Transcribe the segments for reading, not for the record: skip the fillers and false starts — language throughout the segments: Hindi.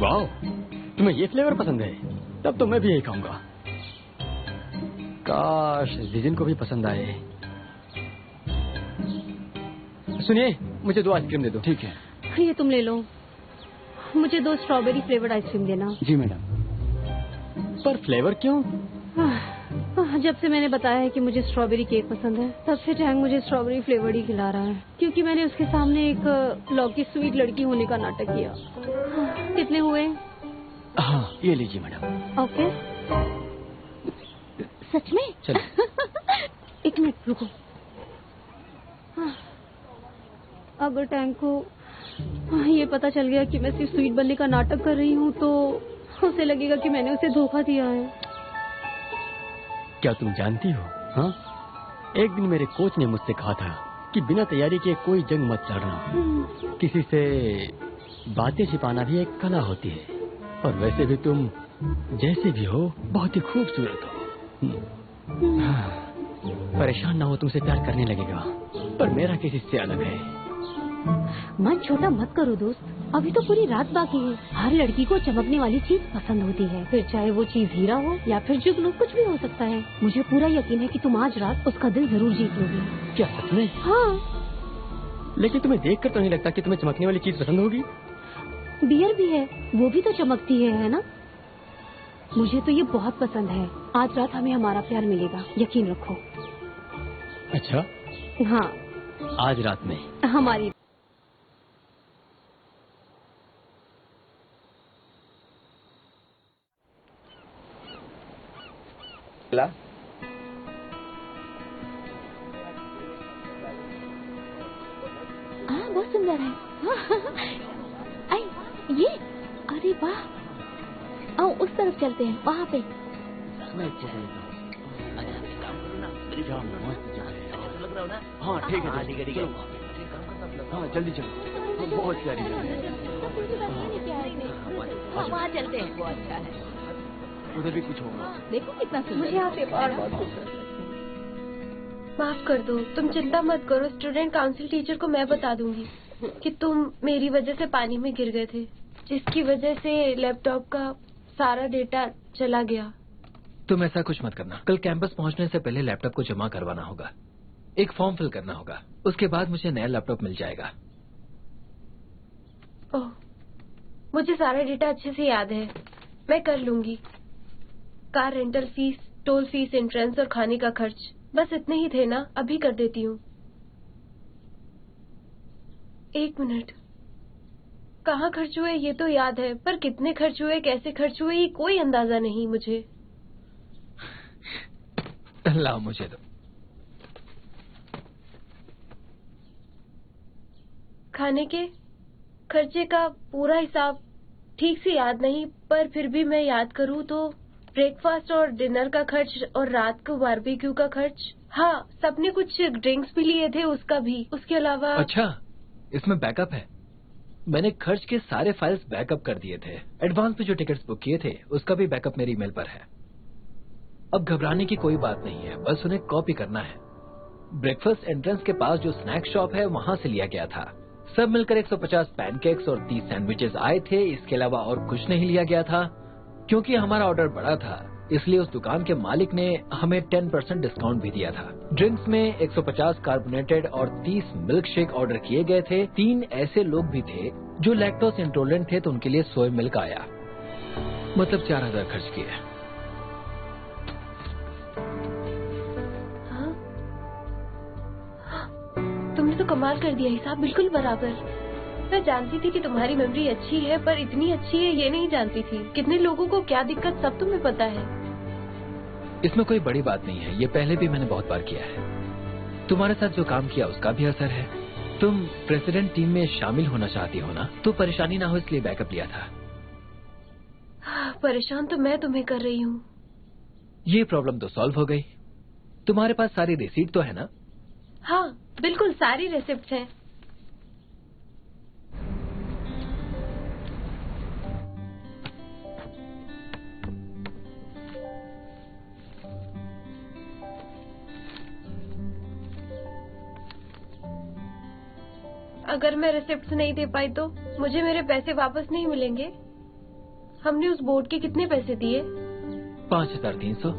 वाह, तुम्हें ये फ्लेवर पसंद है? तब तो मैं भी यही खाऊंगा। काश जिजिन को भी पसंद आए। सुनिए, मुझे 2 आइसक्रीम दे दो। ठीक है। ये तुम ले लो। मुझे 2 स्ट्रॉबेरी फ्लेवर्ड आइसक्रीम देना। जी मैडम। पर फ्लेवर क्यों? जब से मैंने बताया है कि मुझे स्ट्रॉबेरी केक पसंद है, तब से टैंग मुझे स्ट्रॉबेरी फ्लेवर्ड ही खिला रहा है, क्योंकि मैंने उसके सामने एक लौकी स्वीट लड़की होने का नाटक किया। कितने हुए? हाँ, ये लीजिए मैडम। ओके। सच में? चलो। एक मिनट रुको। अगर टैंक को ये पता चल गया कि मैं सिर्फ स्वीट बनने का नाटक कर रही हूँ, तो उसे लगेगा कि मैंने उसे धोखा दिया है। क्या तुम जानती हो, हाँ? एक दिन मेरे कोच ने मुझसे कहा था कि बिना तैयारी के कोई जंग मत लड़ना। किसी से बातें छिपाना भी एक कला होती है। और वैसे भी तुम जैसे भी हो बहुत ही खूबसूरत हो। परेशान ना हो, तुमसे प्यार करने लगेगा। पर मेरा केस इससे अलग है। मन छोटा मत करो दोस्त, अभी तो पूरी रात बाकी है। हर लड़की को चमकने वाली चीज पसंद होती है, फिर चाहे वो चीज हीरा हो या फिर जुगनू, कुछ भी हो सकता है। मुझे पूरा यकीन है कि तुम आज रात उसका दिल जरूर जीत लोगी। क्या सच में? हाँ। लेकिन तुम्हें देखकर तो नहीं लगता कि तुम्हें चमकने वाली चीज पसंद होगी। बियर भी है, वो भी तो चमकती है ना? मुझे तो ये बहुत पसंद है। आज रात हमें हमारा प्यार मिलेगा, यकीन रखो। अच्छा? हाँ, आज रात में हमारी। हाँ, बहुत सुंदर है। आई, ये, अरे वाह। आओ उस तरफ चलते हैं, वहाँ पे। हाँ ठीक है ठीक है। हाँ जल्दी चलो, बहुत प्यारी जगह है। वहाँ चलते हैं, वो अच्छा है। उधर भी कुछ होगा। देखो कितना सुंदर। मुझे यहाँ से और बहुत खूबसूरत। माफ कर दो, तुम चिंता मत करो। स्टूडेंट काउंसिल टीचर को मैं बता दूंगी कि तुम मेरी वजह से पानी में गिर गए थे, जिसकी वजह से लैपटॉप का सारा डेटा चला गया। तुम ऐसा कुछ मत करना। कल कैंपस पहुंचने से पहले लैपटॉप को जमा करवाना होगा, एक फॉर्म फिल करना होगा, उसके बाद मुझे नया लैपटॉप मिल जाएगा। ओह, मुझे सारा डेटा अच्छे से याद है, मैं कर लूंगी। Car rental fees, toll fees, entrance और खाने का खर्च, बस इतने ही थे ना? अभी कर देती हूँ। एक मिनट, कहाँ खर्च हुए ये तो याद है, पर कितने खर्च हुए, कैसे खर्च हुए, ये कोई अंदाजा नहीं मुझे। लाओ मुझे दो। खाने के खर्चे का पूरा हिसाब ठीक से याद नहीं, पर फिर भी मैं याद करूँ तो ब्रेकफास्ट और डिनर का खर्च और रात को बारबेक्यू का खर्च। हाँ, सबने कुछ ड्रिंक्स भी लिए थे, उसका भी। उसके अलावा। अच्छा, इसमें बैकअप है। मैंने खर्च के सारे फाइल्स बैकअप कर दिए थे। एडवांस में जो टिकट्स बुक किए थे उसका भी बैकअप मेरी ईमेल पर है। अब घबराने की कोई बात नहीं है, बस उन्हें कॉपी करना है। ब्रेकफास्ट एंट्रेंस के पास जो स्नैक शॉप है वहाँ से लिया गया था। सब मिलकर 150 पैनकेक्स और 30 सैंडविचेस आए थे। इसके अलावा और कुछ नहीं लिया गया था। क्योंकि हमारा ऑर्डर बड़ा था, इसलिए उस दुकान के मालिक ने हमें 10% डिस्काउंट भी दिया था। ड्रिंक्स में 150 कार्बोनेटेड और 30 मिल्क शेक ऑर्डर किए गए थे। 3 ऐसे लोग भी थे जो लैक्टोज इंटॉलरेंट थे, तो उनके लिए सोया मिल्क आया। मतलब 4000 खर्च किए। तुमने तो कमाल कर दिया, हिसाब बिल्कुल बराबर। मैं जानती थी कि तुम्हारी मेमोरी अच्छी है, पर इतनी अच्छी है ये नहीं जानती थी। कितने लोगों को क्या दिक्कत सब तुम्हें पता है। इसमें कोई बड़ी बात नहीं है, ये पहले भी मैंने बहुत बार किया है। तुम्हारे साथ जो काम किया उसका भी असर है। तुम प्रेसिडेंट टीम में शामिल होना चाहती हो ना, तो परेशानी ना हो इसलिए बैकअप लिया था। परेशान तो मैं तुम्हें कर रही हूँ। ये प्रॉब्लम तो सॉल्व हो गई। तुम्हारे पास सारी रिसीट तो है ना? हाँ बिल्कुल, सारी रेसिप्ट हैं। अगर मैं रिसिप्ट्स नहीं दे पाई तो मुझे मेरे पैसे वापस नहीं मिलेंगे? हमने उस बोर्ड के कितने पैसे दिए? 5300।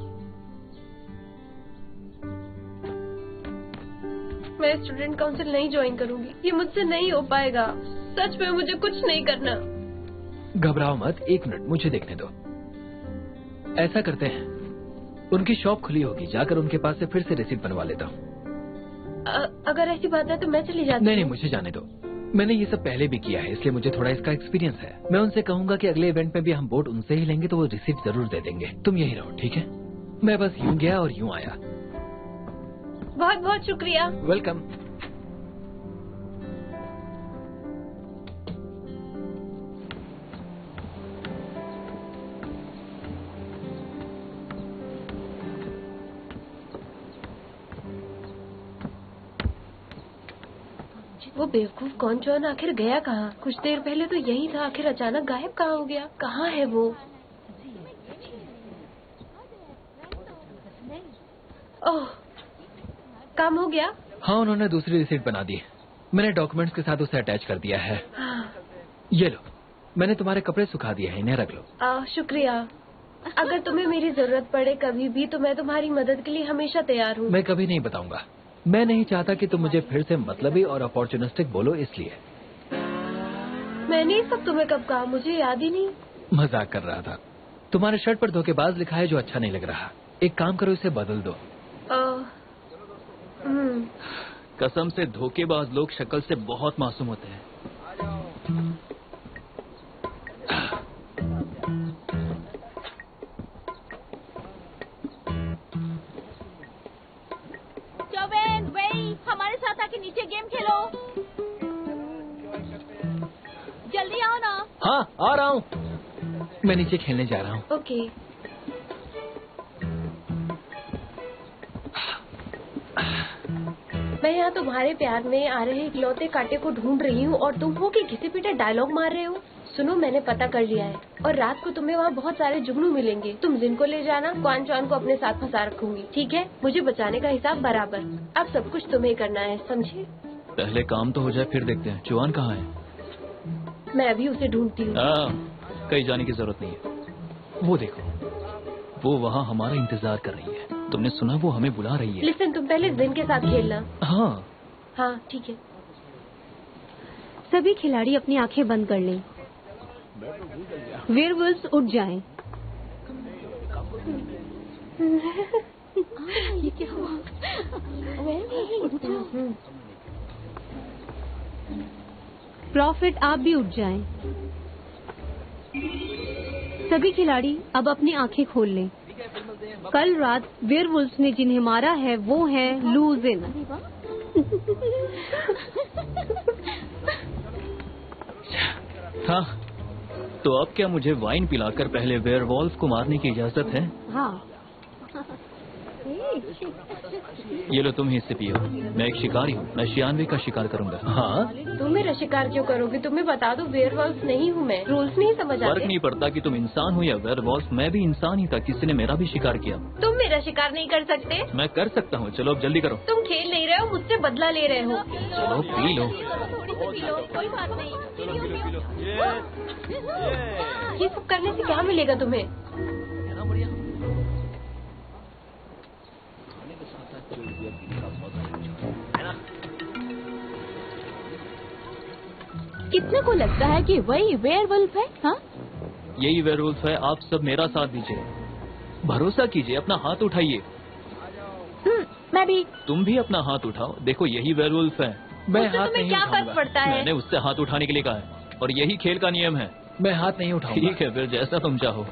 मैं स्टूडेंट काउंसिल नहीं ज्वाइन करूंगी, ये मुझसे नहीं हो पाएगा। सच में मुझे कुछ नहीं करना। घबराओ मत, 1 मिनट मुझे देखने दो। ऐसा करते हैं, उनकी शॉप खुली होगी, जाकर उनके पास से फिर से रिसीट बनवा लेता हूँ। अगर ऐसी बात है तो मैं चली जाती हूँ। नहीं, मुझे जाने दो। मैंने ये सब पहले भी किया है, इसलिए मुझे थोड़ा इसका एक्सपीरियंस है। मैं उनसे कहूंगा कि अगले इवेंट में भी हम बोट उनसे ही लेंगे, तो वो रिसीट जरूर दे देंगे। तुम यही रहो, ठीक है? मैं बस यूं गया और यूं आया। बहुत बहुत शुक्रिया। वेलकम। वो बेवकूफ कौन चौन आखिर गया कहाँ? कुछ देर पहले तो यही था, आखिर अचानक गायब कहाँ हो गया? कहाँ है वो? ओह, काम हो गया? हाँ, उन्होंने दूसरी रिसीट बना दी। मैंने डॉक्यूमेंट्स के साथ उसे अटैच कर दिया है। हाँ। ये लो, मैंने तुम्हारे कपड़े सुखा दिए हैं, इन्हें रख लो। शुक्रिया। अगर तुम्हें मेरी जरूरत पड़े कभी भी तो मैं तुम्हारी मदद के लिए हमेशा तैयार हूँ। मैं कभी नहीं बताऊंगा। मैं नहीं चाहता कि तुम मुझे फिर से मतलबी और अपॉर्चुनिस्टिक बोलो, इसलिए। मैंने ये सब तुम्हें कब कहा? मुझे याद ही नहीं। मजाक कर रहा था। तुम्हारे शर्ट पर धोखेबाज लिखा है, जो अच्छा नहीं लग रहा। एक काम करो, इसे बदल दो। कसम से धोखेबाज लोग शक्ल से बहुत मासूम होते हैं। चौबेन, वेई, हमारे साथ आके नीचे गेम खेलो। जल्दी आओ ना। हाँ, आ रहा हूँ। मैं नीचे खेलने जा रहा हूँ। ओके। मैं यहाँ तुम्हारे प्यार में आ रहे इकलौते कांटे को ढूंढ रही हूँ और तुम हो कि घिसे पीटे डायलॉग मार रहे हो। सुनो, मैंने पता कर लिया है और रात को तुम्हें वहाँ बहुत सारे जुगनू मिलेंगे। तुम जिनको ले जाना, क्वान चौन को अपने साथ फंसा रखूंगी, ठीक है? मुझे बचाने का हिसाब बराबर। अब सब कुछ तुम्हें करना है, समझे? पहले काम तो हो जाए, फिर देखते हैं। चुआन कहाँ है? मैं अभी उसे ढूंढती हूँ। कहीं जाने की जरूरत नहीं है। वो देखो, वो वहाँ हमारा इंतजार कर रही है। तुमने सुना? वो हमें बुला रही है। लिसन, तुम पहले जिन के साथ खेलना। हाँ हाँ, ठीक है। सभी खिलाड़ी अपनी आंखें बंद कर लें। वेयरवुल्व्स उठ जाएं। ये क्या हुआ? प्रॉफिट, आप भी उठ जाएं। सभी खिलाड़ी अब अपनी आंखें खोल लें। कल रात वेयरवुल्व्स ने जिन्हें मारा है वो है लूजिन। हाँ, तो अब क्या मुझे वाइन पिलाकर पहले वेयरवॉल्फ को मारने की इजाजत है? हाँ। ये लो, तुम ही इससे पियो। मैं एक शिकारी हूँ, मैं शियानवे का शिकार करूंगा। हाँ, तुम मेरा शिकार क्यों करोगे? तुम्हें बता दो, वेयरवुल्फ नहीं हूँ मैं। रूल्स नहीं समझ फर्क आते? नहीं पड़ता कि तुम इंसान हो या वेयरवॉल्फ, मैं भी इंसान ही था। किसी ने मेरा भी शिकार किया। तुम मेरा शिकार नहीं कर सकते। मैं कर सकता हूँ। चलो अब जल्दी करो। तुम खेल नहीं रहे हो, मुझसे बदला ले रहे हो। चलो पी लो। कोई बात नहीं। ये सब करने से क्या मिलेगा तुम्हें? कितने को लगता है कि वही वेयरवुल्फ है? हाँ, यही वेयरवुल्फ है। आप सब मेरा साथ दीजिए, भरोसा कीजिए, अपना हाथ उठाइए। मैं भी। तुम भी अपना हाथ उठाओ। देखो, यही वेयरवुल्फ है। मैं उससे हाथ तुम्हें नहीं क्या फर्क उठाऊंगा। पड़ता है? मैंने उससे हाथ उठाने के लिए कहा है और यही खेल का नियम है। मैं हाथ नहीं उठाऊंगा। ठीक है, फिर जैसा तुम चाहो।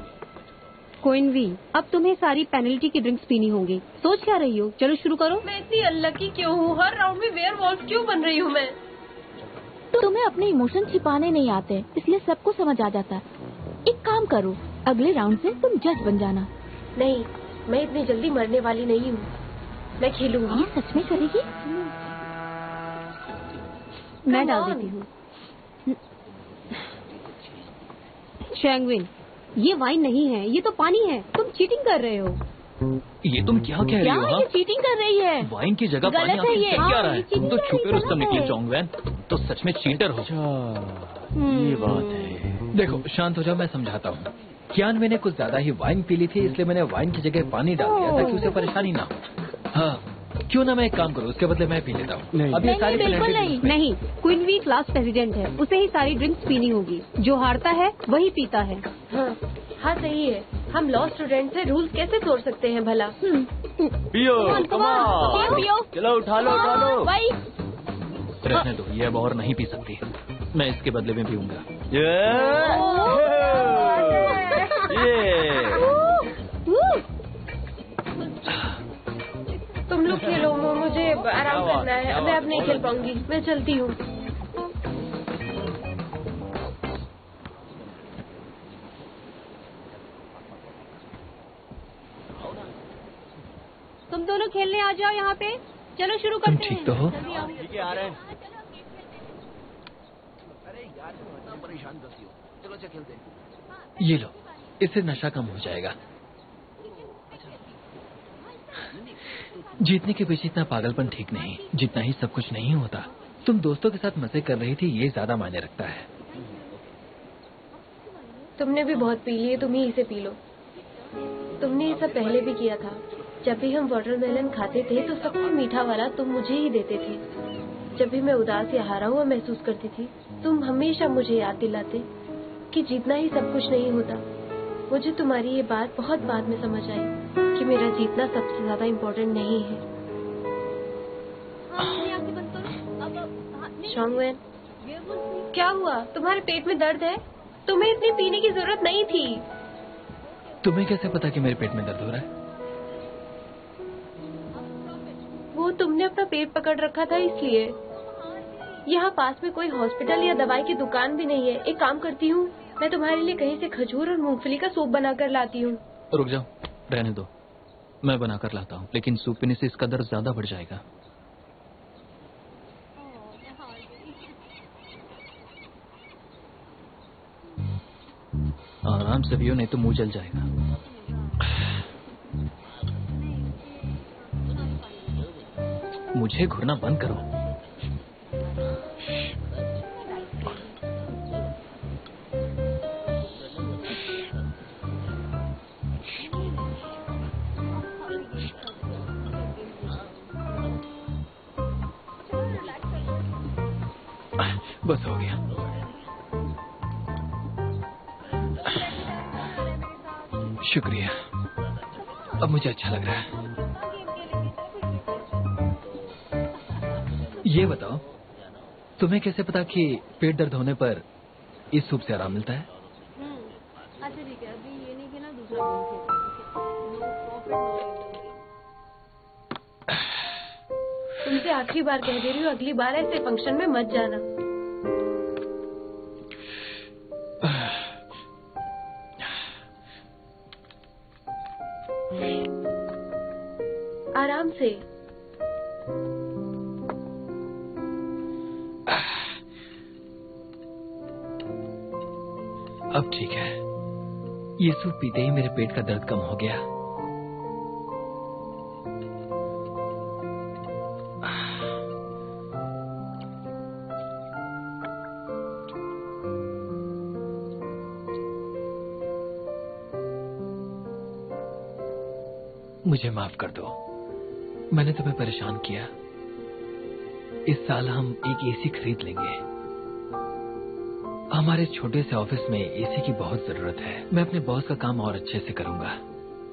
क्वीन, अब तुम्हें सारी पेनल्टी की ड्रिंक्स पीनी होंगी। सोच क्या रही हो? चलो शुरू करो। मैं इतनी अनलकी क्यों हूँ? हर राउंड में वेयरवुल्फ क्यों बन रही हूँ मैं? तुम्हें अपने इमोशन छिपाने नहीं आते, इसलिए सबको समझ आ जाता है। एक काम करो, अगले राउंड से तुम जज बन जाना। नहीं, मैं इतनी जल्दी मरने वाली नहीं हूँ। मैं खेलूंगी। ये सच में करेगी? मैं डाल देती हूँ। शैंगविन, ये वाइन नहीं है, ये तो पानी है। तुम चीटिंग कर रहे हो। ये तुम क्या कह रही क्या हो? ये चीटिंग कर रही है? वाइन की जगह गलत पानी है आखिर ये। क्या हाँ, रहा है? ये तुम तो चीटिंग छुपे करना रुस्तम गलत निकली है। चौंगवैन, तो सच में चीटर हो। ये बात है। देखो शांत हो जाओ, मैं समझाता हूँ। कियानवे ने कुछ ज्यादा ही वाइन पी ली थी, इसलिए मैंने वाइन की जगह पानी डाल दिया ताकि उसे परेशानी ना हो। हाँ, क्यों ना मैं एक काम करूँ, उसके बदले मैं पी लेता हूँ। नहीं। अब ये नहीं, सारी बिल्कुल penalty नहीं, क्वीनवी क्लास प्रेसिडेंट है, उसे ही सारी ड्रिंक्स पीनी होगी। जो हारता है वही पीता है। हाँ हाँ सही है। हम लॉ स्टूडेंट से रूल्स कैसे तोड़ सकते हैं भला? पियो, come on। पियो। चलो उठा लो उठा लो। भाई रहने दो, ये अब और नहीं पी सकती। मैं इसके बदले में पीऊंगा। तुम लोग खेलो, मुझे आराम करना है। मैं अब नहीं खेल पाऊंगी, मैं चलती हूँ। तुम दोनों खेलने आ जाओ यहाँ पे। चलो शुरू तुम करते हैं। ठीक तो हो? जल्दी आओ। ठीक है आ रहे हैं। परेशान करती हो। चलो अच्छा खेलते हैं। ये लो, इससे नशा कम हो जाएगा। जीतने के पीछे इतना पागलपन ठीक नहीं, जितना ही सब कुछ नहीं होता। तुम दोस्तों के साथ मजे कर रही थी, ये ज्यादा मायने रखता है। तुमने भी बहुत पी लिए, तुम ही इसे पी लो। तुमने ये सब पहले भी किया था। जब भी हम वाटरमेलन खाते थे तो सबसे मीठा वाला तुम मुझे ही देते थे। जब भी मैं उदास या हारा हुआ महसूस करती थी, तुम हमेशा मुझे याद दिलाते कि जीतना ही सब कुछ नहीं होता। मुझे तुम्हारी ये बात बहुत बाद में समझ आई कि मेरा जीतना सबसे ज्यादा इम्पोर्टेंट नहीं है। शॉन्गवेन, क्या हुआ? तुम्हारे पेट में दर्द है? तुम्हें इतनी पीने की जरूरत नहीं थी। तुम्हें कैसे पता कि मेरे पेट में दर्द हो रहा है? वो तुमने अपना पेट पकड़ रखा था इसलिए। यहाँ पास में कोई हॉस्पिटल या दवाई की दुकान भी नहीं है। एक काम करती हूँ, मैं तुम्हारे लिए कहीं से खजूर और मूंगफली का सूप बना कर लाती हूँ। रुक जाओ, रहने दो, मैं बना कर लाता हूँ। लेकिन सूप पीने से इसका दर्द ज्यादा बढ़ जाएगा। आराम से पियो, नहीं तो मुंह जल जाएगा। मुझे घुरना बंद करो। बस हो गया। शुक्रिया, अब मुझे अच्छा लग रहा है। ये बताओ, तुम्हें कैसे पता कि पेट दर्द होने पर इस सूप से आराम मिलता है? अच्छा ठीक है, अभी ये नहीं कि ना दूसरा तुमसे आखिरी बार कह दे रही हूँ, अगली बार ऐसे फंक्शन में मत जाना। आराम से। अब ठीक है। ये सूप पीते ही मेरे पेट का दर्द कम हो गया। मुझे माफ कर दो, मैंने तुम्हें परेशान किया। इस साल हम एक एसी खरीद लेंगे। हमारे छोटे से ऑफिस में एसी की बहुत जरूरत है। मैं अपने बॉस का काम और अच्छे से करूंगा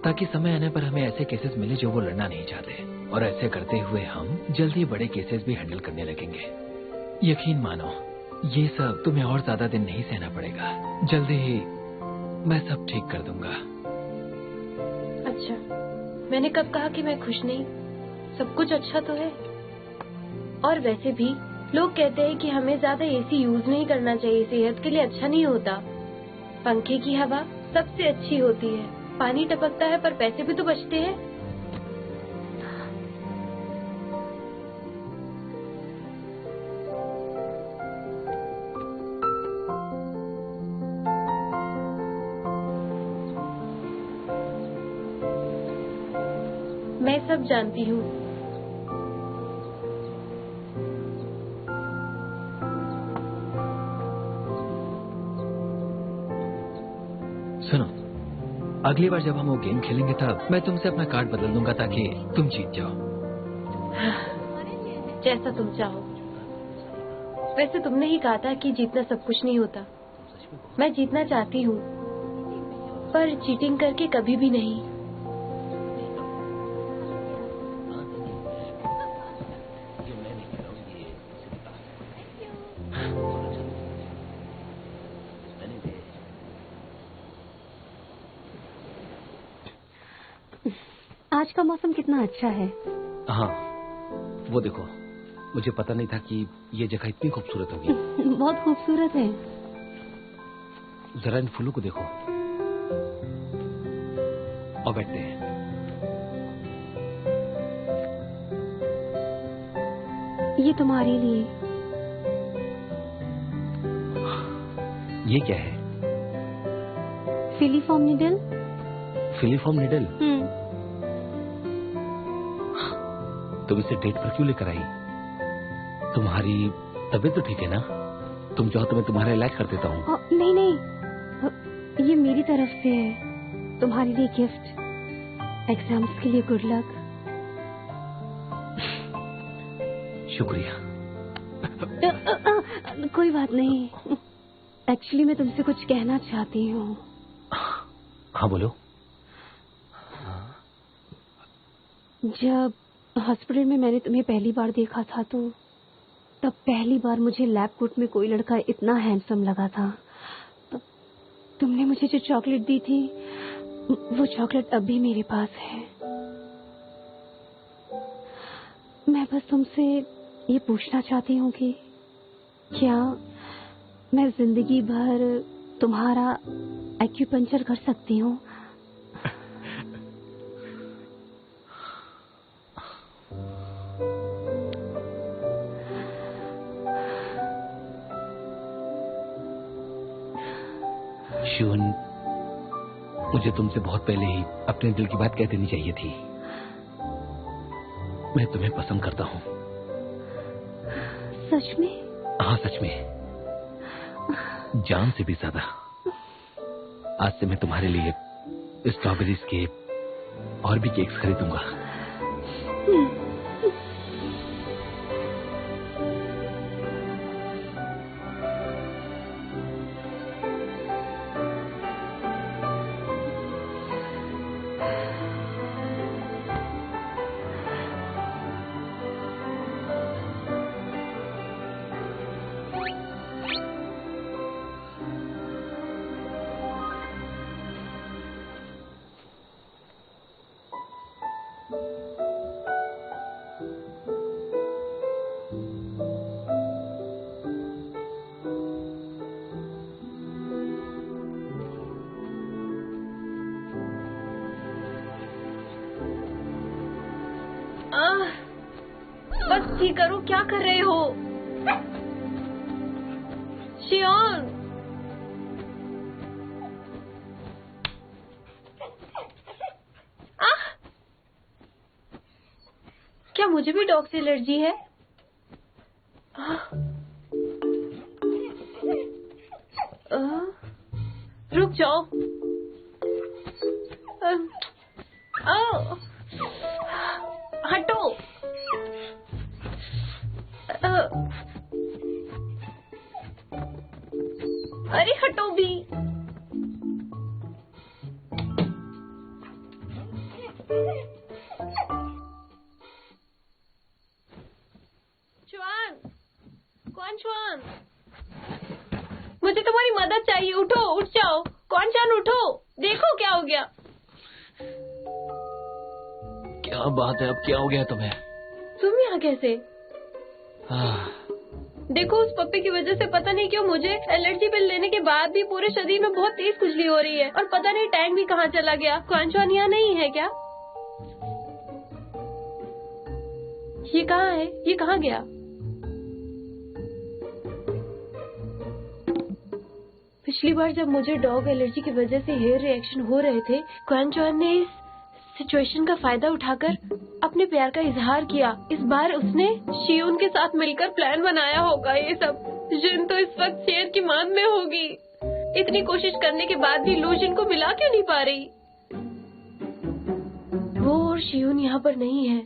ताकि समय आने पर हमें ऐसे केसेस मिले जो वो लड़ना नहीं चाहते, और ऐसे करते हुए हम जल्दी बड़े केसेस भी हैंडल करने लगेंगे। यकीन मानो, ये सब तुम्हें और ज्यादा दिन नहीं सहना पड़ेगा। जल्दी ही मैं सब ठीक कर दूंगा। अच्छा, मैंने कब कहा कि मैं खुश नहीं? सब कुछ अच्छा तो है। और वैसे भी लोग कहते हैं कि हमें ज्यादा एसी यूज नहीं करना चाहिए, सेहत के लिए अच्छा नहीं होता। पंखे की हवा सबसे अच्छी होती है। पानी टपकता है पर पैसे भी तो बचते हैं। मैं सब जानती हूँ। सुनो, अगली बार जब हम वो गेम खेलेंगे तब मैं तुमसे अपना कार्ड बदल दूंगा ताकि तुम जीत जाओ। जैसा तुम चाहो। वैसे तुमने ही कहा था कि जीतना सब कुछ नहीं होता। मैं जीतना चाहती हूँ, पर चीटिंग करके कभी भी नहीं। आज का मौसम कितना अच्छा है। हाँ, वो देखो, मुझे पता नहीं था कि ये जगह इतनी खूबसूरत होगी। बहुत खूबसूरत है। जरा इन फूलों को देखो। और बैठते हैं। ये तुम्हारे लिए। ये क्या है? Filiform needle. Filiform needle? तुम इसे डेट पर क्यों लेकर आई? तुम्हारी तबीयत तो ठीक है ना? तुम चाहो तो मैं तुम्हारा इलाज कर देता हूँ। नहीं नहीं, ये मेरी तरफ से है, तुम्हारे लिए गिफ्ट। एग्जाम्स के लिए गुड लक। शुक्रिया। कोई बात नहीं। एक्चुअली मैं तुमसे कुछ कहना चाहती हूँ। हाँ बोलो। जब हॉस्पिटल में मैंने तुम्हें पहली बार देखा था तो तब पहली बार मुझे लैब कोट में कोई लड़का इतना हैंडसम लगा था। तब तुमने मुझे जो चॉकलेट दी थी वो चॉकलेट अब भी मेरे पास है। मैं बस तुमसे ये पूछना चाहती हूँ कि क्या मैं जिंदगी भर तुम्हारा एक्यूपंक्चर कर सकती हूँ? शिवन, मुझे तुमसे बहुत पहले ही अपने दिल की बात कह देनी चाहिए थी। मैं तुम्हें पसंद करता हूँ। सच में? हाँ सच में, जान से भी ज्यादा। आज से मैं तुम्हारे लिए स्ट्रॉबेरीज के और भी केक्स खरीदूंगा। बस ठीक करो, क्या कर रहे हो? शियोन, क्या मुझे भी डॉग से एलर्जी है? रुक जाओ। हटो। अरे हटो भी। च्वान, कौन च्वान? मुझे तुम्हारी मदद चाहिए। उठो, उठ जाओ। कौन च्वान, उठो। देखो क्या हो गया। क्या बात है, अब क्या हो गया तुम्हें? तुम यहाँ कैसे? देखो, उस पप्पी की वजह से पता नहीं क्यों मुझे एलर्जी पिल लेने के बाद भी पूरे शरीर में बहुत तेज खुजली हो रही है, और पता नहीं टैंक भी कहाँ चला गया। क्वांचवान यहाँ नहीं है क्या? ये कहाँ है? ये कहाँ गया? पिछली बार जब मुझे डॉग एलर्जी की वजह से हेयर रिएक्शन हो रहे थे, क्वांचवान ने इस सिचुएशन का फायदा उठाकर अपने प्यार का इजहार किया। इस बार उसने शियोन के साथ मिलकर प्लान बनाया होगा ये सब। जिन तो इस वक्त शेर की मांग में होगी। इतनी कोशिश करने के बाद भी लूजिन को मिला क्यों नहीं पा रही? वो और शियोन यहाँ पर नहीं है।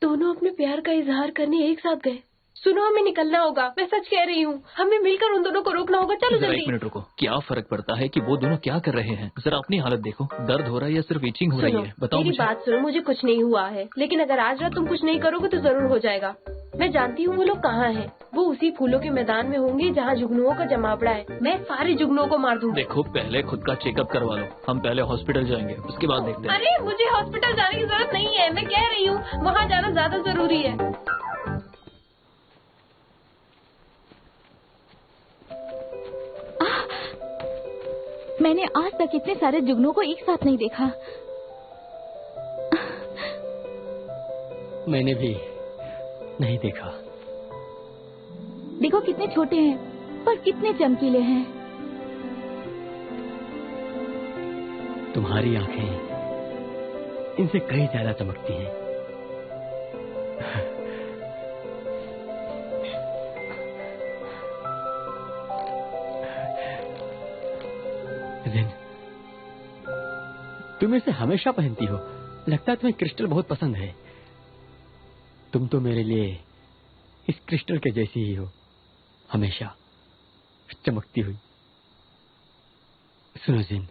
दोनों अपने प्यार का इजहार करने एक साथ गए। सुनो, हमें निकलना होगा। मैं सच कह रही हूँ, हमें मिलकर उन दोनों को रोकना होगा। चलो जरा जल्दी। एक मिनट रुको। क्या फर्क पड़ता है कि वो दोनों क्या कर रहे हैं? जरा अपनी हालत देखो। दर्द हो रहा है या सिर्फ इचिंग हो रही सुनो, है? बताओ मेरी मुझे। बात सुनो। मुझे कुछ नहीं हुआ है, लेकिन अगर आज रात तुम कुछ नहीं करोगे तो जरूर हो जाएगा। मैं जानती हूँ वो लोग कहाँ हैं। वो उसी फूलों के मैदान में होंगे जहाँ जुगनुओं का जमावड़ा है। मैं सारे जुगनुओं को मार दूंगी। देखो, पहले खुद का चेकअप करवा लो। हम पहले हॉस्पिटल जाएंगे, उसके बाद देखते हैं। अरे मुझे हॉस्पिटल जाने की जरूरत नहीं है। मैं कह रही हूँ वहाँ जाना ज्यादा जरूरी है। मैंने आज तक इतने सारे जुगनों को एक साथ नहीं देखा। मैंने भी नहीं देखा। देखो कितने छोटे हैं पर कितने चमकीले हैं। तुम्हारी आंखें इनसे कई ज्यादा चमकती हैं। जिन, तुम इसे हमेशा पहनती हो। लगता है तुम्हें क्रिस्टल बहुत पसंद है। तुम तो मेरे लिए इस क्रिस्टल के जैसी ही हो, हमेशा चमकती हुई। सुनो जिन,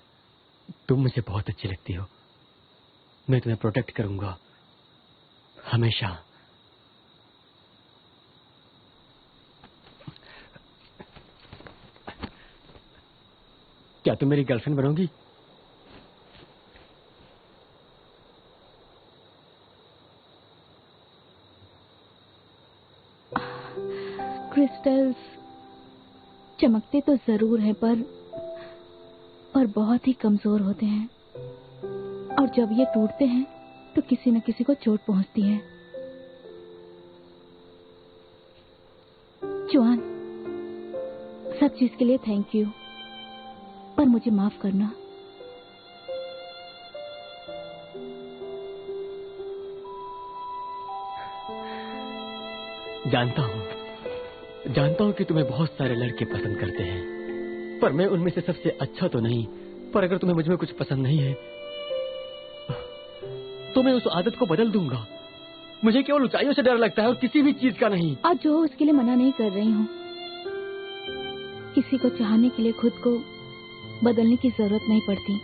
तुम मुझे बहुत अच्छी लगती हो। मैं तुम्हें प्रोटेक्ट करूंगा हमेशा। क्या तुम मेरी गर्लफ्रेंड बनोगी? क्रिस्टल्स चमकते तो जरूर हैं पर बहुत ही कमजोर होते हैं, और जब ये टूटते हैं तो किसी न किसी को चोट पहुंचती है। जुआन, सब चीज के लिए थैंक यू, पर मुझे माफ करना। जानता हूं कि तुम्हें बहुत सारे लड़के पसंद करते हैं, पर मैं उनमें से सबसे अच्छा तो नहीं। पर अगर तुम्हें मुझमें कुछ पसंद नहीं है तो मैं उस आदत को बदल दूंगा। मुझे केवल ऊंचाइयों से डर लगता है और किसी भी चीज का नहीं। आज जो उसके लिए मना नहीं कर रही हूँ। किसी को चाहने के लिए खुद को बदलने की जरूरत नहीं पड़ती।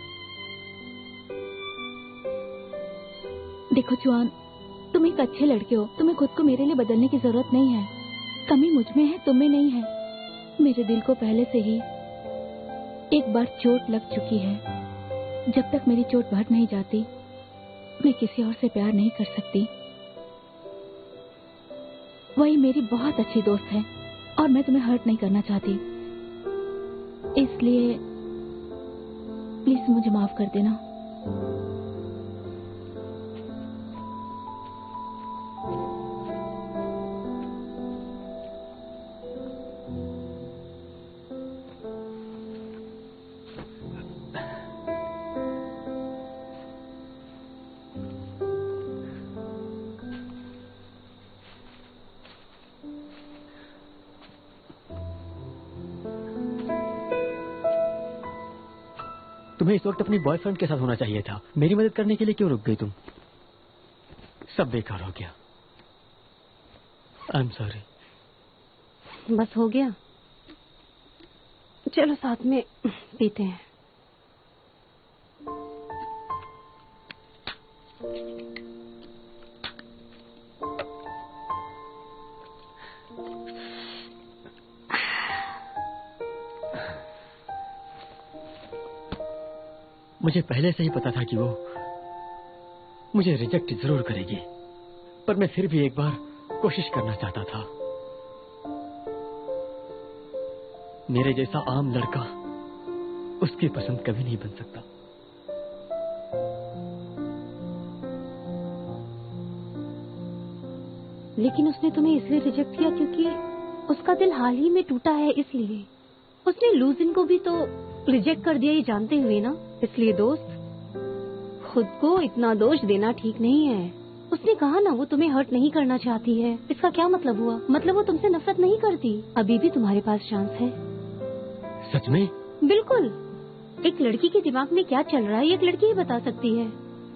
देखो जुआन, तुम एक अच्छे लड़के हो। तुम्हें खुद को मेरे लिए बदलने की जरूरत नहीं है। कमी मुझ में है, तुम में नहीं है। मेरे दिल को पहले से ही एक बार चोट लग चुकी है। जब तक मेरी चोट भर नहीं जाती मैं किसी और से प्यार नहीं कर सकती। वही मेरी बहुत अच्छी दोस्त है और मैं तुम्हें हर्ट नहीं करना चाहती। इसलिए प्लीज मुझे माफ कर देना। तुम्हें इस वक्त अपनी बॉयफ्रेंड के साथ होना चाहिए था। मेरी मदद करने के लिए क्यों रुक गई तुम? सब बेकार हो गया। I am sorry. बस हो गया। चलो साथ में पीते हैं। मुझे पहले से ही पता था कि वो मुझे रिजेक्ट जरूर करेगी, पर मैं फिर भी एक बार कोशिश करना चाहता था। मेरे जैसा आम लड़का उसकी पसंद कभी नहीं बन सकता। लेकिन उसने तुम्हें इसलिए रिजेक्ट किया क्योंकि उसका दिल हाल ही में टूटा है, इसलिए। उसने लूजिन को भी तो रिजेक्ट कर दिया, ये जानते हुए ना। इसलिए दोस्त, खुद को इतना दोष देना ठीक नहीं है। उसने कहा ना वो तुम्हें हर्ट नहीं करना चाहती है। इसका क्या मतलब हुआ? मतलब वो तुमसे नफरत नहीं करती। अभी भी तुम्हारे पास चांस है। सच में? बिल्कुल। एक लड़की के दिमाग में क्या चल रहा है एक लड़की ही बता सकती है।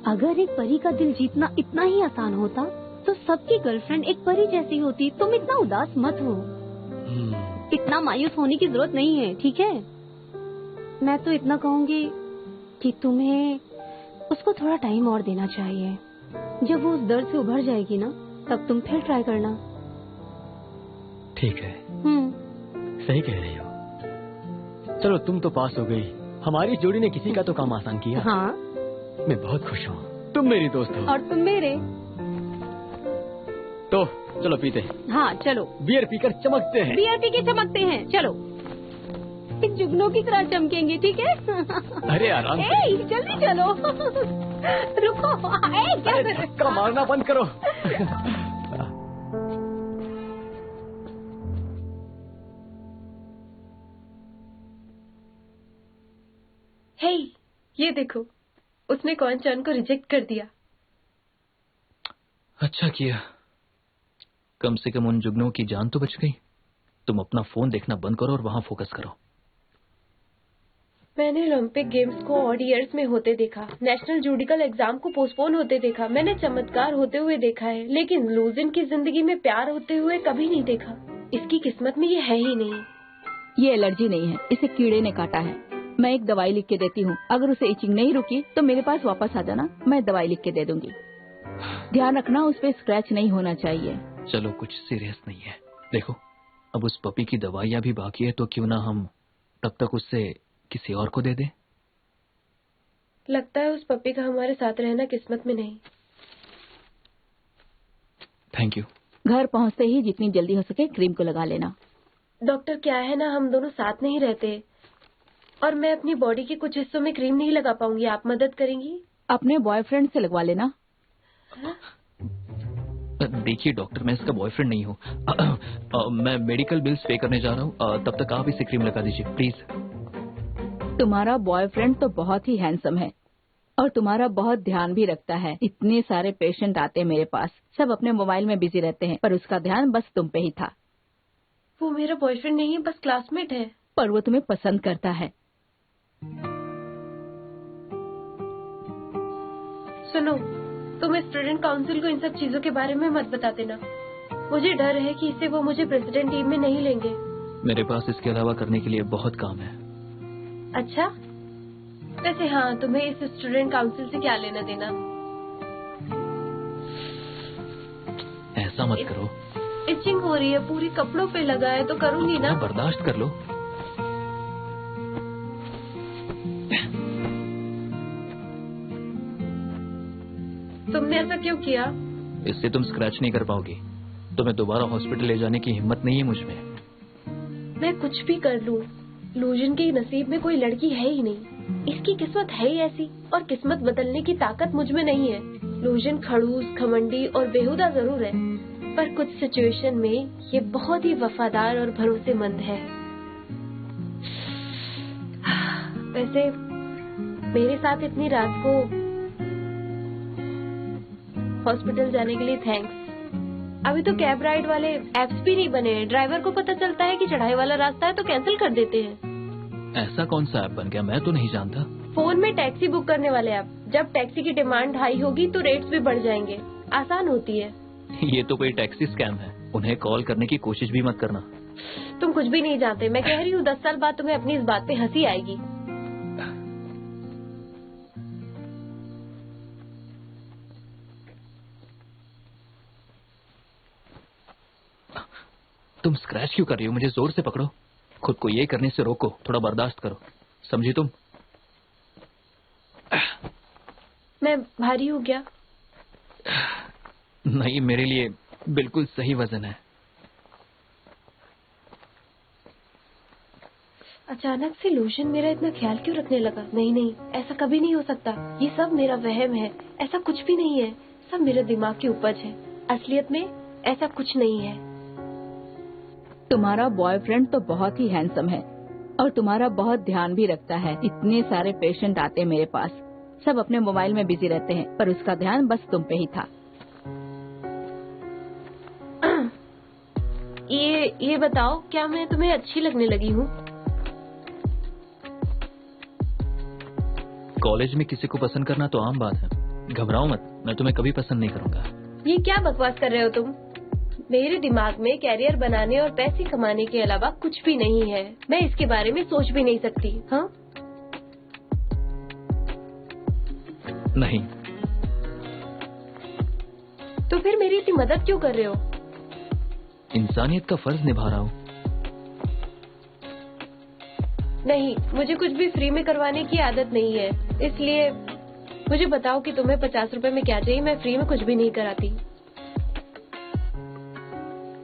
अगर एक परी का दिल जीतना इतना ही आसान होता तो सबकी गर्लफ्रेंड एक परी जैसी होती। तुम इतना उदास मत हो। इतना मायूस होने की जरूरत नहीं है, ठीक है? मैं तो इतना कहूँगी कि तुम्हें उसको थोड़ा टाइम और देना चाहिए। जब वो उस दर्द से उभर जाएगी ना, तब तुम फिर ट्राई करना। ठीक है। सही कह रही हो। चलो, तुम तो पास हो गई। हमारी जोड़ी ने किसी का तो काम आसान किया। हाँ, मैं बहुत खुश हूँ। तुम मेरी दोस्त हो। और तुम मेरे। तो चलो पीते हैं। हाँ चलो। बियर पीकर चमकते हैं। बियर पी के चमकते हैं। चलो, एक जुगनू की तरह चमकेंगे, ठीक है? अरे आराम से। जल्दी चलो। रुको। क्या कर रहे हो? धक्का मारना बंद करो। हे, ये देखो, उसने कौन चान को रिजेक्ट कर दिया। अच्छा किया, कम से कम उन जुगनुओं की जान तो बच गई। तुम अपना फोन देखना बंद करो और वहां फोकस करो। मैंने ओलंपिक गेम्स को ऑड ईयर्स में होते देखा, नेशनल जुडिकल एग्जाम को पोस्टपोन होते देखा, मैंने चमत्कार होते हुए देखा है, लेकिन लूजिन की जिंदगी में प्यार होते हुए कभी नहीं देखा। इसकी किस्मत में ये है ही नहीं। ये एलर्जी नहीं है, इसे कीड़े ने काटा है। मैं एक दवाई लिख के देती हूँ, अगर उसे इचिंग नहीं रुकी तो मेरे पास वापस आ जाना, मैं दवाई लिख के दे दूंगी। ध्यान रखना उस पे स्क्रैच नहीं होना चाहिए। चलो, कुछ सीरियस नहीं है। देखो, अब उस पपी की दवाइयाँ भी बाकी है, तो क्यों ना हम तब तक उससे किसी और को दे दें। लगता है उस पपी का हमारे साथ रहना किस्मत में नहीं। Thank you. घर पहुँचते ही जितनी जल्दी हो सके क्रीम को लगा लेना। डॉक्टर, क्या है ना, हम दोनों साथ नहीं रहते और मैं अपनी बॉडी के कुछ हिस्सों में क्रीम नहीं लगा पाऊंगी। आप मदद करेंगी? अपने बॉयफ्रेंड से लगवा लेना। देखिए डॉक्टर, मैं इसका बॉयफ्रेंड नहीं हूँ। मैं मेडिकल बिल्स पे करने जा रहा हूँ, तब तक आप इसे क्रीम लगा दीजिए प्लीज। तुम्हारा बॉयफ्रेंड तो बहुत ही हैंडसम है और तुम्हारा बहुत ध्यान भी रखता है। इतने सारे पेशेंट आते हैं मेरे पास, सब अपने मोबाइल में बिजी रहते हैं, पर उसका ध्यान बस तुम पे ही था। वो मेरा बॉयफ्रेंड नहीं है, बस क्लासमेट है। पर वो तुम्हें पसंद करता है। सुनो, तुम स्टूडेंट काउंसिल को इन सब चीजों के बारे में मत बता देना। मुझे डर है कि इससे वो मुझे प्रेसिडेंट टीम में नहीं लेंगे। मेरे पास इसके अलावा करने के लिए बहुत काम है। अच्छा, वैसे हाँ, तुम्हें इस स्टूडेंट काउंसिल से क्या लेना देना? ऐसा मत करो। इचिंग हो रही है, पूरी कपड़ों पे लगा है, तो करूंगी ना। बर्दाश्त कर लो। तुमने ऐसा क्यों किया? इससे तुम स्क्रैच नहीं कर पाओगी। तुम्हें दोबारा हॉस्पिटल ले जाने की हिम्मत नहीं है मुझ में। मैं कुछ भी कर लूं, लूजन के नसीब में कोई लड़की है ही नहीं। इसकी किस्मत है ही ऐसी, और किस्मत बदलने की ताकत मुझ में नहीं है। लूजन खड़ूस, घमंडी और बेहुदा जरूर है, पर कुछ सिचुएशन में ये बहुत ही वफादार और भरोसेमंद है। वैसे मेरे साथ इतनी रात को हॉस्पिटल जाने के लिए थैंक्स। अभी तो कैब राइड वाले एप्स भी नहीं बने हैं। ड्राइवर को पता चलता है कि चढ़ाई वाला रास्ता है तो कैंसिल कर देते हैं। ऐसा कौन सा ऐप बन गया, मैं तो नहीं जानता। फोन में टैक्सी बुक करने वाले ऐप। जब टैक्सी की डिमांड हाई होगी तो रेट्स भी बढ़ जाएंगे। आसान होती है। ये तो कोई टैक्सी स्कैम है, उन्हें कॉल करने की कोशिश भी मत करना। तुम कुछ भी नहीं जानते। मैं कह रही हूँ 10 साल बाद तुम्हें अपनी इस बात पे हंसी आएगी। तुम स्क्रैच क्यों कर रही हो? मुझे जोर से पकड़ो। खुद को ये करने से रोको, थोड़ा बर्दाश्त करो, समझी तुम? मैं भारी हो गया? नहीं, मेरे लिए बिल्कुल सही वजन है। अचानक से लोशन मेरा इतना ख्याल क्यों रखने लगा? नहीं नहीं, ऐसा कभी नहीं हो सकता। ये सब मेरा वहम है। ऐसा कुछ भी नहीं है, सब मेरे दिमाग की उपज है। असलियत में ऐसा कुछ नहीं है। तुम्हारा बॉयफ्रेंड तो बहुत ही हैंडसम है और तुम्हारा बहुत ध्यान भी रखता है। इतने सारे पेशेंट आते हैं मेरे पास, सब अपने मोबाइल में बिजी रहते हैं, पर उसका ध्यान बस तुम पे ही था। ये बताओ, क्या मैं तुम्हें अच्छी लगने लगी हूँ? कॉलेज में किसी को पसंद करना तो आम बात है, घबराओ मत, मैं तुम्हें कभी पसंद नहीं करूंगा। ये क्या बकवास कर रहे हो तुम? मेरे दिमाग में कैरियर बनाने और पैसे कमाने के अलावा कुछ भी नहीं है। मैं इसके बारे में सोच भी नहीं सकती। हाँ, नहीं। तो फिर मेरी इतनी मदद क्यों कर रहे हो? इंसानियत का फर्ज निभा रहा हूँ। नहीं, मुझे कुछ भी फ्री में करवाने की आदत नहीं है, इसलिए मुझे बताओ कि तुम्हें 50 रुपए में क्या चाहिए। मैं फ्री में कुछ भी नहीं कराती।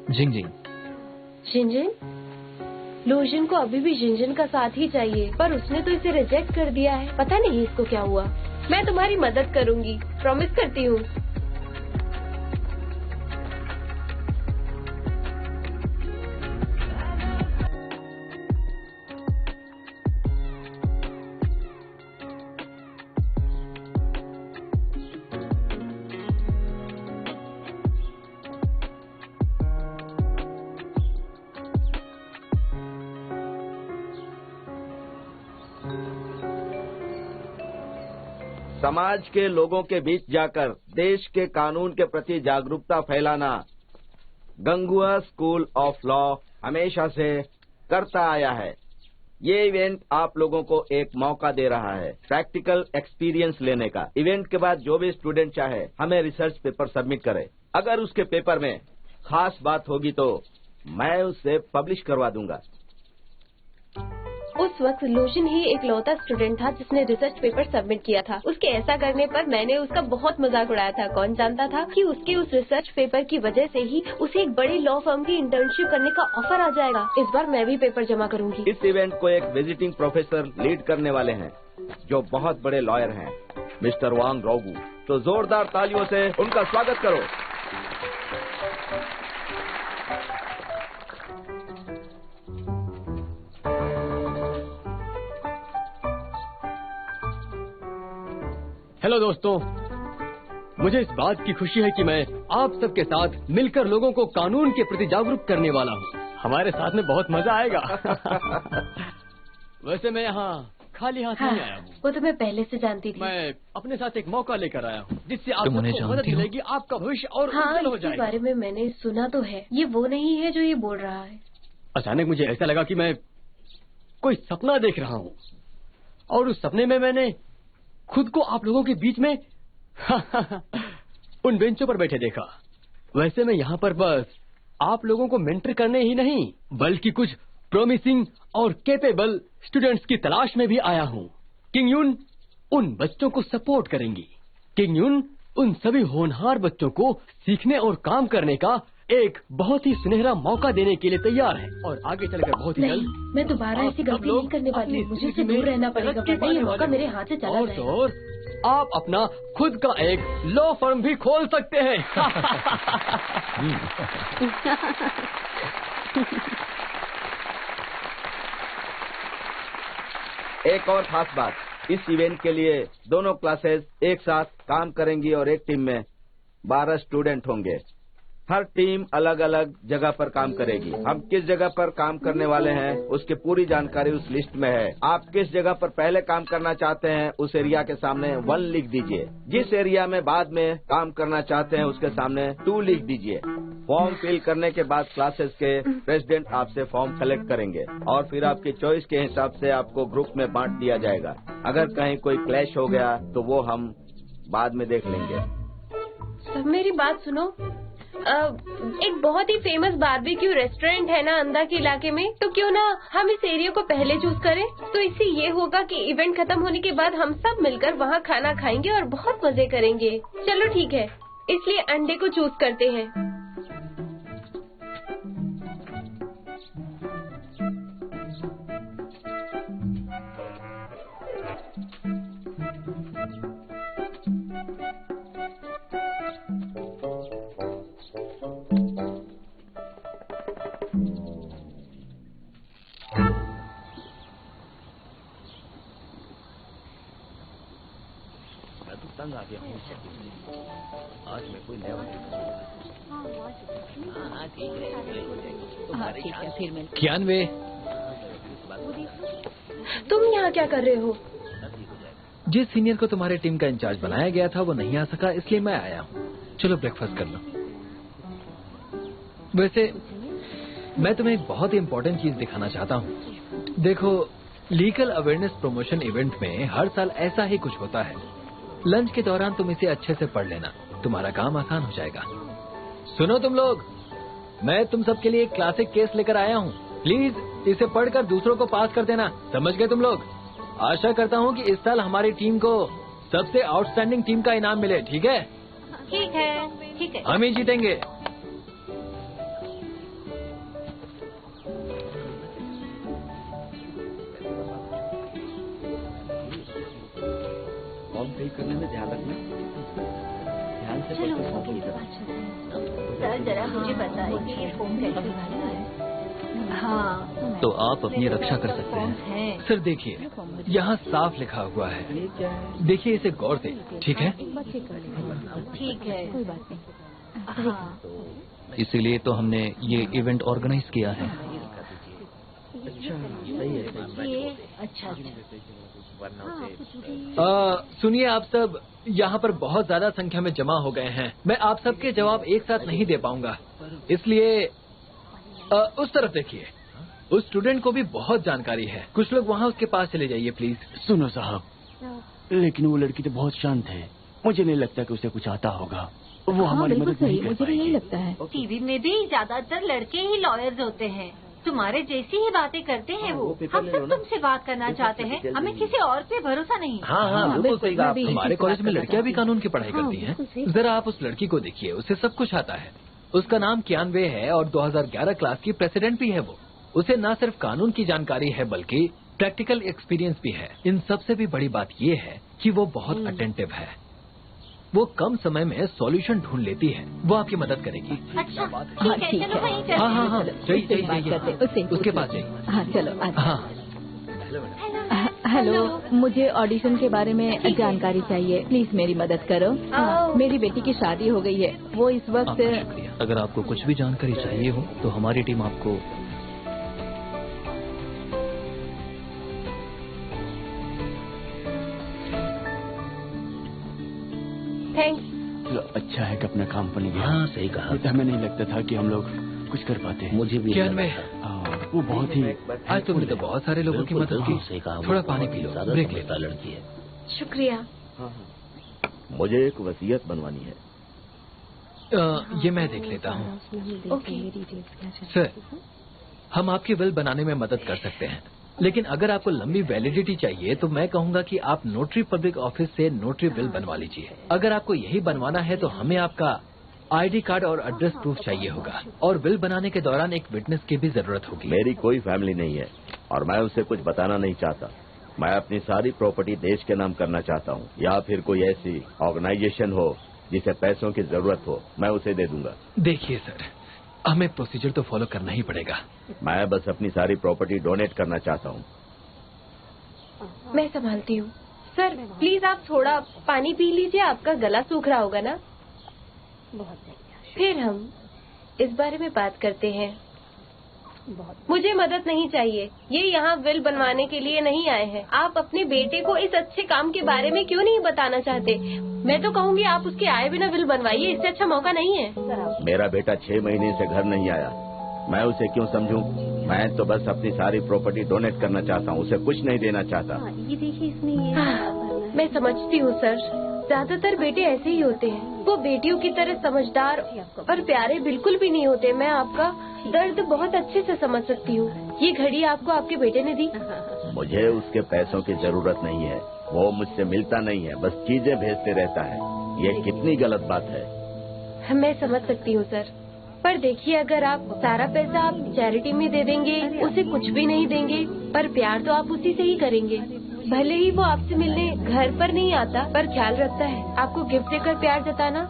जिंग झिंझिन? लोजन को अभी भी झिंझिन का साथ ही चाहिए, पर उसने तो इसे रिजेक्ट कर दिया है। पता नहीं इसको क्या हुआ। मैं तुम्हारी मदद करूंगी, प्रॉमिस करती हूँ। समाज के लोगों के बीच जाकर देश के कानून के प्रति जागरूकता फैलाना गंगुआ स्कूल ऑफ लॉ हमेशा से करता आया है। ये इवेंट आप लोगों को एक मौका दे रहा है प्रैक्टिकल एक्सपीरियंस लेने का। इवेंट के बाद जो भी स्टूडेंट चाहे हमें रिसर्च पेपर सबमिट करे। अगर उसके पेपर में खास बात होगी तो मैं उसे पब्लिश करवा दूंगा। उस वक्त लोजन ही एक लौता स्टूडेंट था जिसने रिसर्च पेपर सबमिट किया था। उसके ऐसा करने पर मैंने उसका बहुत मजाक उड़ाया था। कौन जानता था कि उसके उस रिसर्च पेपर की वजह से ही उसे एक बड़ी लॉ फर्म की इंटर्नशिप करने का ऑफर आ जाएगा। इस बार मैं भी पेपर जमा करूंगी। इस इवेंट को एक विजिटिंग प्रोफेसर लीड करने वाले हैं जो बहुत बड़े लॉयर हैं, मिस्टर वांग रोगू। तो जोरदार तालियों से उनका स्वागत करो। हेलो दोस्तों, मुझे इस बात की खुशी है कि मैं आप सबके साथ मिलकर लोगों को कानून के प्रति जागरूक करने वाला हूँ। हमारे साथ में बहुत मजा आएगा। वैसे मैं यहाँ खाली हाथ नहीं आया हूँ। वो तो मैं पहले से जानती थी। मैं अपने साथ एक मौका लेकर आया हूँ जिससे आप तुम उन्हें सबको मदद जानती हो? मिलेगी, आपका भविष्य और हाँ, उज्जवल हो इसके जाएगा। बारे में मैंने सुना तो है। ये वो नहीं है जो ये बोल रहा है। अचानक मुझे ऐसा लगा कि मैं कोई सपना देख रहा हूँ और उस सपने में मैंने खुद को आप लोगों के बीच में उन बेंचों पर बैठे देखा। वैसे मैं यहाँ पर बस आप लोगों को मेंटर करने ही नहीं बल्कि कुछ प्रॉमिसिंग और कैपेबल स्टूडेंट्स की तलाश में भी आया हूँ। किंग यून उन बच्चों को सपोर्ट करेंगी। किंग यून उन सभी होनहार बच्चों को सीखने और काम करने का एक बहुत ही सुनहरा मौका देने के लिए तैयार है और आगे चलकर बहुत ही नहीं, जल्द मैं दोबारा ऐसी गलती नहीं करने वाली। मुझे इससे दूर रहना पड़ेगा, वरना ये मौका मेरे हाथ से चला जाएगा। और आप अपना खुद का एक लॉ फर्म भी खोल सकते हैं। एक और खास बात, इस इवेंट के लिए दोनों क्लासेस एक साथ काम करेंगी और एक टीम में 12 स्टूडेंट होंगे। हर टीम अलग अलग जगह पर काम करेगी। हम किस जगह पर काम करने वाले हैं उसकी पूरी जानकारी उस लिस्ट में है। आप किस जगह पर पहले काम करना चाहते हैं उस एरिया के सामने 1 लिख दीजिए। जिस एरिया में बाद में काम करना चाहते हैं उसके सामने 2 लिख दीजिए। फॉर्म फिल करने के बाद क्लासेस के प्रेसिडेंट आपसे फॉर्म कलेक्ट करेंगे और फिर आपकी चॉइस के हिसाब से आपको ग्रुप में बांट दिया जाएगा। अगर कहीं कोई क्लैश हो गया तो वो हम बाद में देख लेंगे। सब मेरी बात सुनो। एक बहुत ही फेमस बारबेक्यू रेस्टोरेंट है ना अंदा के इलाके में, तो क्यों ना हम इस एरिया को पहले चूज करें। तो इससे ये होगा कि इवेंट खत्म होने के बाद हम सब मिलकर वहाँ खाना खाएंगे और बहुत मजे करेंगे। चलो ठीक है, इसलिए अंडे को चूज करते हैं। आ गया हूँ। आज मैं कोई नया ठीक है, फिर मिल। कियानवे, तुम यहाँ क्या कर रहे हो? जिस सीनियर को तुम्हारे टीम का इंचार्ज बनाया गया था वो नहीं आ सका, इसलिए मैं आया हूँ। चलो ब्रेकफास्ट कर लो। वैसे मैं तुम्हें एक बहुत ही इम्पोर्टेंट चीज दिखाना चाहता हूँ। देखो, लीगल अवेयरनेस प्रमोशन इवेंट में हर साल ऐसा ही कुछ होता है। लंच के दौरान तुम इसे अच्छे से पढ़ लेना, तुम्हारा काम आसान हो जाएगा। सुनो तुम लोग, मैं तुम सबके लिए एक क्लासिक केस लेकर आया हूँ। प्लीज इसे पढ़कर दूसरों को पास कर देना, समझ गए तुम लोग? आशा करता हूँ कि इस साल हमारी टीम को सबसे आउटस्टैंडिंग टीम का इनाम मिले। ठीक है? ठीक है, ठीक है। हम ही जीतेंगे। फॉर्म फिल करने में ध्यान रखना, ध्यान से चलो, पढ़कर फॉर्म फिल ओके, करना। सर जरा मुझे बताइए ये फॉर्म कैसे भरना है? हाँ, तो आप अपनी रक्षा कर सकते हैं। सर देखिए, यहाँ साफ लिखा हुआ है, देखिए इसे गौर से। ठीक है? ठीक है, कोई बात नहीं। हाँ, इसीलिए तो हमने ये इवेंट ऑर्गेनाइज किया है। अच्छा, सही है। ये अच्छा। सुनिए, आप सब यहाँ पर बहुत ज्यादा संख्या में जमा हो गए हैं। मैं आप सबके जवाब एक साथ नहीं दे पाऊंगा, इसलिए उस तरफ देखिए। उस स्टूडेंट को भी बहुत जानकारी है। कुछ लोग वहाँ उसके पास चले जाइए प्लीज। सुनो साहब, लेकिन वो लड़की तो बहुत शांत है, मुझे नहीं लगता कि उसे कुछ आता होगा। वो हमारी मदद नहीं कर मुझे भी यही पाएगी। लगता है। टीवी में भी ज्यादातर लड़के ही लॉयर्स होते हैं, तुम्हारे जैसी ही बातें करते हैं वो। हम सब तुमसे बात करना चाहते हैं, हमें किसी और पे भरोसा नहीं। हाँ हाँ, बिल्कुल सही कहा आपने। हमारे कॉलेज में लड़कियां भी कानून की पढ़ाई करती हैं। जरा आप उस लड़की को देखिए, उसे सब कुछ आता है। उसका नाम कियानवे है और 2011 क्लास की प्रेसिडेंट भी है वो। उसे न सिर्फ कानून की जानकारी है बल्कि प्रैक्टिकल एक्सपीरियंस भी है। इन सबसे भी बड़ी बात ये है कि वो बहुत अटेंटिव है। वो कम समय में सॉल्यूशन ढूंढ लेती है। वो आपकी मदद करेगी। अच्छा, ठीक है, चलो वहीं चलते हैं। हाँ हाँ हाँ, जाइए, उसके पास जाइए। हाँ चलो। हाँ, हेलो, मुझे ऑडिशन के बारे में जानकारी चाहिए। प्लीज मेरी मदद करो। मेरी बेटी की शादी हो गई है, वो इस वक्त। आपका शुक्रिया। अगर आपको कुछ भी जानकारी चाहिए हो तो हमारी टीम आपको। थैंक्स। चलो, अच्छा है कि अपना काम बन गया। हाँ, सही कहा। नहीं तो हमें नहीं लगता था कि हम लोग कुछ कर पाते हैं। मुझे भी कियानवे, वो बहुत ही। आज तुमने तो बहुत सारे लोगों की मदद की। सही कहा। थोड़ा पानी पी लो, ब्रेक ले। लड़की है। शुक्रिया। मुझे एक वसीयत बनवानी है। ये मैं देख लेता हूँ। ओके। सर, हम आपकी विल बनाने में मदद कर सकते हैं, लेकिन अगर आपको लंबी वैलिडिटी चाहिए तो मैं कहूँगा कि आप नोटरी पब्लिक ऑफिस से नोटरी विल बनवा लीजिए। अगर आपको यही बनवाना है तो हमें आपका आईडी कार्ड और एड्रेस प्रूफ चाहिए होगा, और विल बनाने के दौरान एक विटनेस की भी जरूरत होगी। मेरी कोई फैमिली नहीं है और मैं उसे कुछ बताना नहीं चाहता। मैं अपनी सारी प्रॉपर्टी देश के नाम करना चाहता हूँ, या फिर कोई ऐसी ऑर्गेनाइजेशन हो जिसे पैसों की जरूरत हो, मैं उसे दे दूंगा। देखिए सर, हमें प्रोसीजर तो फॉलो करना ही पड़ेगा। मैं बस अपनी सारी प्रॉपर्टी डोनेट करना चाहता हूँ। मैं संभालती हूँ। सर प्लीज आप थोड़ा पानी पी लीजिए, आपका गला सूख रहा होगा ना। फिर हम इस बारे में बात करते हैं। मुझे मदद नहीं चाहिए, ये यहाँ विल बनवाने के लिए नहीं आए हैं। आप अपने बेटे को इस अच्छे काम के बारे में क्यों नहीं बताना चाहते? मैं तो कहूँगी आप उसके आए बिना विल बनवाइए, इससे अच्छा मौका नहीं है। मेरा बेटा 6 महीने से घर नहीं आया, मैं उसे क्यों समझूं? मैं तो बस अपनी सारी प्रॉपर्टी डोनेट करना चाहता हूँ, उसे कुछ नहीं देना चाहता। ये देखिए, इसमें ये मैं समझती हूँ सर, ज्यादातर बेटे ऐसे ही होते हैं। वो बेटियों की तरह समझदार और प्यारे बिल्कुल भी नहीं होते। मैं आपका दर्द बहुत अच्छे से समझ सकती हूँ। ये घड़ी आपको आपके बेटे ने दी। मुझे उसके पैसों की जरूरत नहीं है, वो मुझसे मिलता नहीं है, बस चीजें भेजते रहता है। ये कितनी गलत बात है। मैं समझ सकती हूँ सर, पर देखिए अगर आप सारा पैसा आप चैरिटी में दे देंगे, उसे कुछ भी नहीं देंगे, पर प्यार तो आप उसी से ही करेंगे। भले ही वो आपसे मिलने घर पर नहीं आता, पर ख्याल रखता है। आपको गिफ्ट देकर प्यार जताना,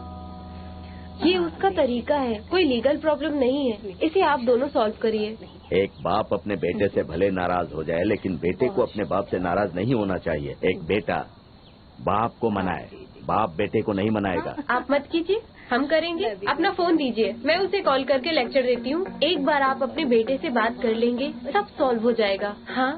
ये उसका तरीका है। कोई लीगल प्रॉब्लम नहीं है, इसे आप दोनों सॉल्व करिए। एक बाप अपने बेटे से भले नाराज हो जाए, लेकिन बेटे को अपने बाप से नाराज नहीं होना चाहिए। एक बेटा बाप को मनाए, बाप बेटे को नहीं मनाएगा। आप मत कीजिए, हम करेंगे। अपना फोन दीजिए, मैं उसे कॉल करके लेक्चर देती हूँ। एक बार आप अपने बेटे से बात कर लेंगे, सब सॉल्व हो जाएगा। हाँ